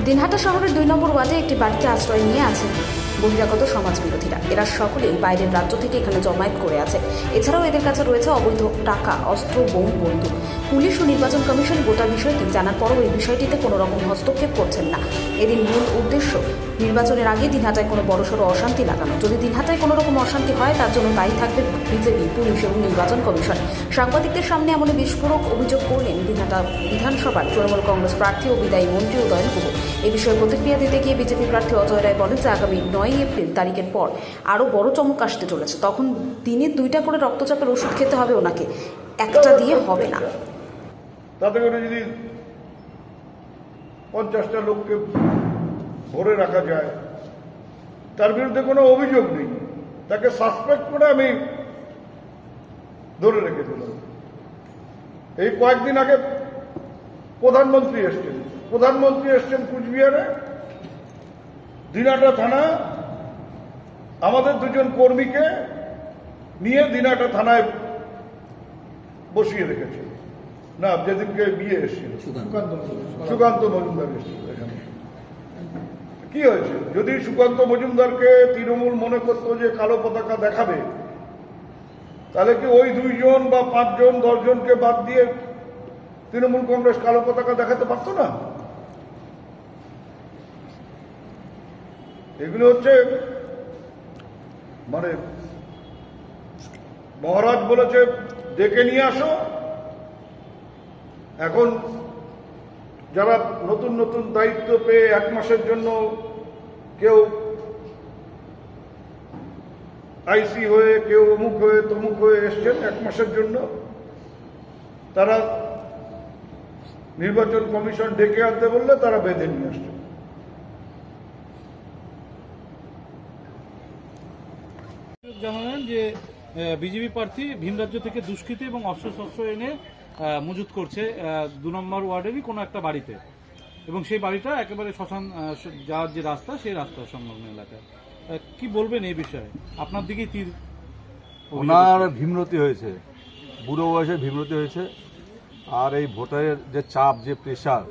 দিনহাটা শহরের 2 নম্বর ওয়ার্ডে একটি বাড়িতে আশ্রয় নিয়ে আছেন বহিরাগত সমাজ বিরোধীরা। এরা সকলেই বাইরের রাজ্য থেকে এখানে জমায়েত করে আছে। এছাড়াও এদের কাছে রয়েছে অবৈধ টাকা, অস্ত্র, বোম, বন্দুক। পুলিশ ও নির্বাচন কমিশন গোটা বিষয়টি জানার পরও এই বিষয়টিতে কোনো রকম হস্তক্ষেপ করছেন না। এদিন মূল উদ্দেশ্য নির্বাচনের আগে দিনহাটায় কোনো বড়সড় অশান্তি লাগানো। যদি দিনহাটায় কোনো রকম অশান্তি হয় তার জন্য দায়ী থাকবে বিজেপি, পুলিশ এবং নির্বাচন কমিশন। সাংবাদিকদের সামনে এমনই বিস্ফোরক অভিযোগ করলেন দিনহাটা বিধানসভার তৃণমূল কংগ্রেস প্রার্থী ও বিদায়ী মন্ত্রী উদয়ন গুহ। এ বিষয়ে প্রতিক্রিয়া দিতে গিয়ে বিজেপি প্রার্থী অজয় রায় বলেন যে আগামী 9 এপ্রিল তারিখের পর আরও বড় চমক আসতে চলেছে। তখন দিনে 2টা করে রক্তচাপের ওষুধ খেতে হবে ওনাকে, একটা দিয়ে হবে না। তাতে করে যদি 50টা লোককে ভরে রাখা যায়, তার বিরুদ্ধে কোনো অভিযোগ নেই, তাকে সাসপেক্ট করে আমি ধরে রেখে দিলাম। এই কয়েকদিন আগে প্রধানমন্ত্রী এসছেন কুচবিহারে। দিনহাটা থানা আমাদের 2জন কর্মীকে নিয়ে দিনহাটা থানায় বসিয়ে রেখেছে। না, যেদিনকে বিয়ে এসেছিল সুকান্ত মজুমদার এসেছিল এখানে। কি হয়েছে? যদি সুকান্ত মজুমদারকে তৃণমূল মনে করতো যে কালো পতাকা দেখাবে, তাহলে কি ওই 2 জন বা 5 জন 10 জনকে বাদ দিয়ে তৃণমূল কংগ্রেস কালো পতাকা দেখাতে পারত না? এগুলো হচ্ছে মানে মহারাজ বলেছে ডেকে নিয়ে আসো। এখন যারা নতুন নতুন দায়িত্ব পেয়ে 1 মাসের জন্য কেউ আইসি হয়ে, কেউ অমুক হয়ে তমুক হয়ে এসছেন 1 মাসের জন্য, তারা নির্বাচন কমিশন ডেকে আনতে বললে তারা বেঁধে নিয়ে আসছে। জানালেন যে বিজেপি প্রার্থী ভিন রাজ্য থেকে দুষ্কৃতী এবং অস্ত্রশস্ত্র এনে মজুত করছে 2 নম্বর ওয়ার্ডেরই কোনো একটা বাড়িতে, এবং সেই বাড়িটা একেবারে শ্মশান যাওয়ার যে রাস্তা, সেই রাস্তার সংলগ্ন এলাকায়। কি বলবেন এই বিষয়ে? আপনার দিকেই তীর। ওনার ভীমরতি হয়েছে, বুড়ো বয়সে ভীমরতি হয়েছে। আর এই ভোটারের যে চাপ, যে প্রেশার,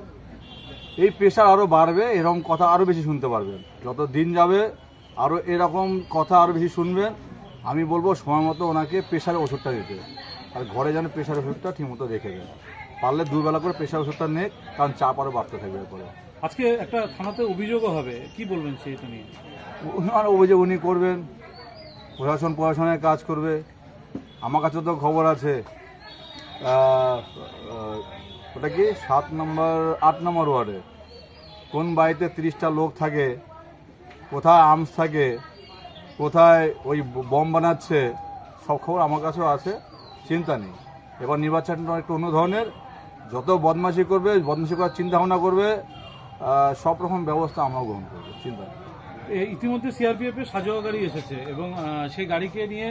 এই প্রেশার আরও বাড়বে। এরকম কথা আরও বেশি শুনতে পারবেন। যত দিন যাবে আরও এরকম কথা আরও বেশি শুনবেন। আমি বলবো সময় মতো ওনাকে প্রেশারের ওষুধটা দিতে, আর ঘরে যেন প্রেশার ওষুধটা ঠিকমতো রেখে দেয়। পারলে 2 বেলা করে প্রেশার ওষুধটা নেই, কারণ চাপ আরও বাড়তে থাকবে এরপরে। আজকে একটা থানাতে অভিযোগও হবে, কি বলবেন সেইটা নিয়ে? ওনার অভিযোগ উনি করবেন, প্রশাসনের কাজ করবে। আমার কাছে তো খবর আছে ওটা কি 8 নম্বর ওয়ার্ডে কোন বাড়িতে 30টা লোক থাকে, কোথায় আর্মস থাকে, কোথায় ওই বম বানাচ্ছে, সব খবর আমার কাছেও আছে। চিন্তা নেই। এবার নির্বাচনটা একটু অন্য ধরনের। যত বদমাশি করবে, বদমাশি করার চিন্তা ভাবনা করবে, সব রকম ব্যবস্থা আমরা গ্রহণ করবো। চিন্তা নেই। ইতিমধ্যে সিআরপিএফ এর সাজোয়া গাড়ি এসেছে এবং সেই গাড়িকে নিয়ে